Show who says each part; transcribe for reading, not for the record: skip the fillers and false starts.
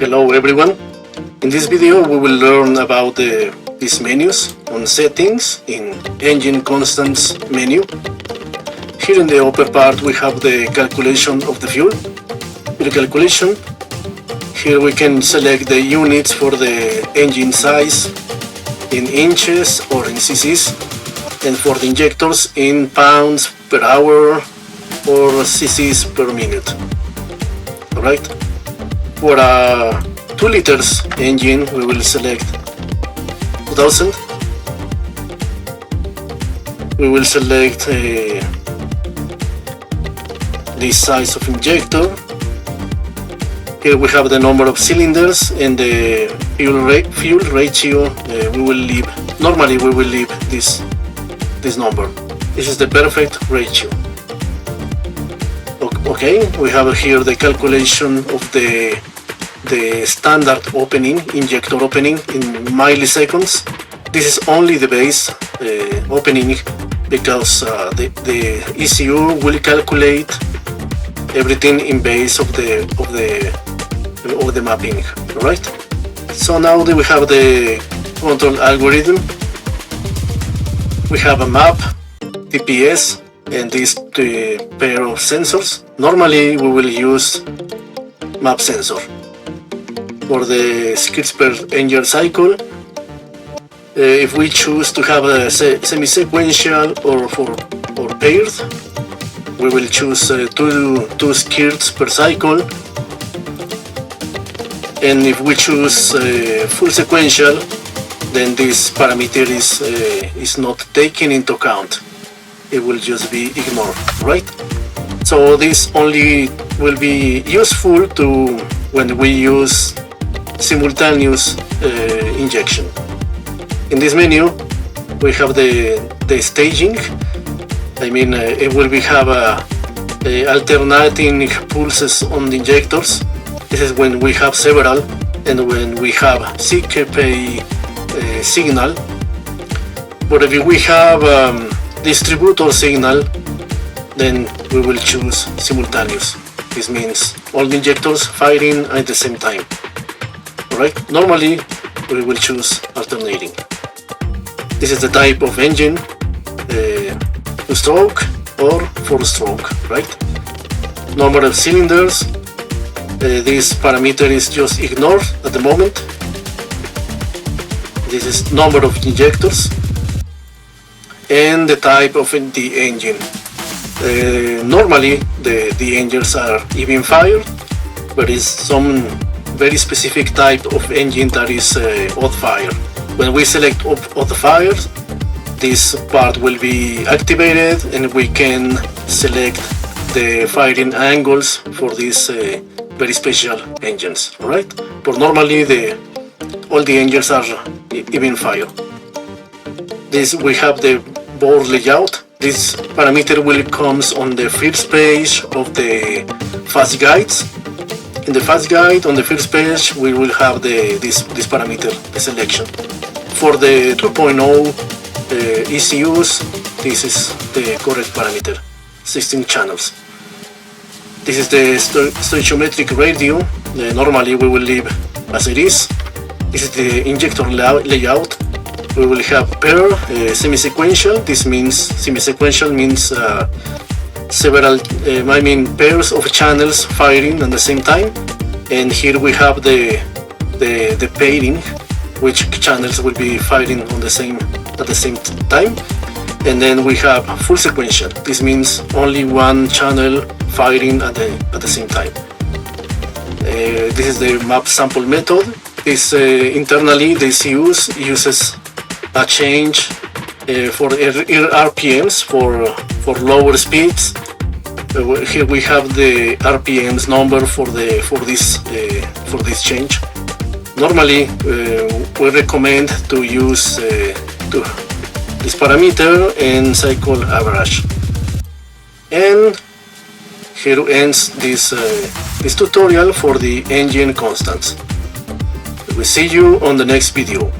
Speaker 1: Hello everyone. In this video we will learn about these menus on settings in engine constants menu. Here in the upper part we have the calculation of the fuel. In the calculation, here we can select the units for the engine size in inches or in cc's, and for the injectors in pounds per hour or cc's per minute. Alright, for a 2 liters engine we will select 2000. We will select the size of injector. Here we have the number of cylinders and the fuel ratio. Normally we will leave this number. This is the perfect ratio. Okay, we have here the calculation of the standard opening, injector opening in milliseconds. This is only the base opening, because the ECU will calculate everything in base of the mapping. Alright, so now we have the control algorithm. We have a map, TPS, and this pair of sensors. Normally we will use map sensor. For the skids per engine cycle, if we choose to have a semi-sequential or paired, we will choose two skids per cycle. And if we choose full sequential, then this parameter is not taken into account. It will just be ignored, right? So this only will be useful to when we use simultaneous injection. In this menu we have the staging. I mean, it will have alternating pulses on the injectors. This is when we have several, and when we have CKP signal. But if we have distributor signal, then we will choose simultaneous. This means all the injectors firing at the same time. Alright, normally we will choose alternating. This is the type of engine, 2-stroke or 4-stroke, right? Number of cylinders, this parameter is just ignored at the moment. This is number of injectors and the type of the engine. Normally the engines are even fired, but is some very specific type of engine that is odd fire. When we select odd fire, this part will be activated and we can select the firing angles for these very special engines. Alright, but normally all the engines are even fire. This we have the board layout. This parameter will comes on the first page of the fast guides. In the fast guide, on the first page, we will have this parameter, the selection. For the 2.0 ECUs, this is the correct parameter, 16 channels. This is the stoichiometric radio. Normally we will leave as it is. This is the injector layout. We will have pair, semi-sequential. This means semi-sequential means several, pairs of channels firing at the same time. And here we have the pairing, which channels will be firing at the same time. And then we have full sequential. This means only one channel firing at the same time. This is the map sample method. This internally the ECU uses a change for RPMs for lower speeds. Here we have the RPMs number for this change. Normally we recommend to use this parameter and cycle average. And here ends this tutorial for the engine constants. We see you on the next video.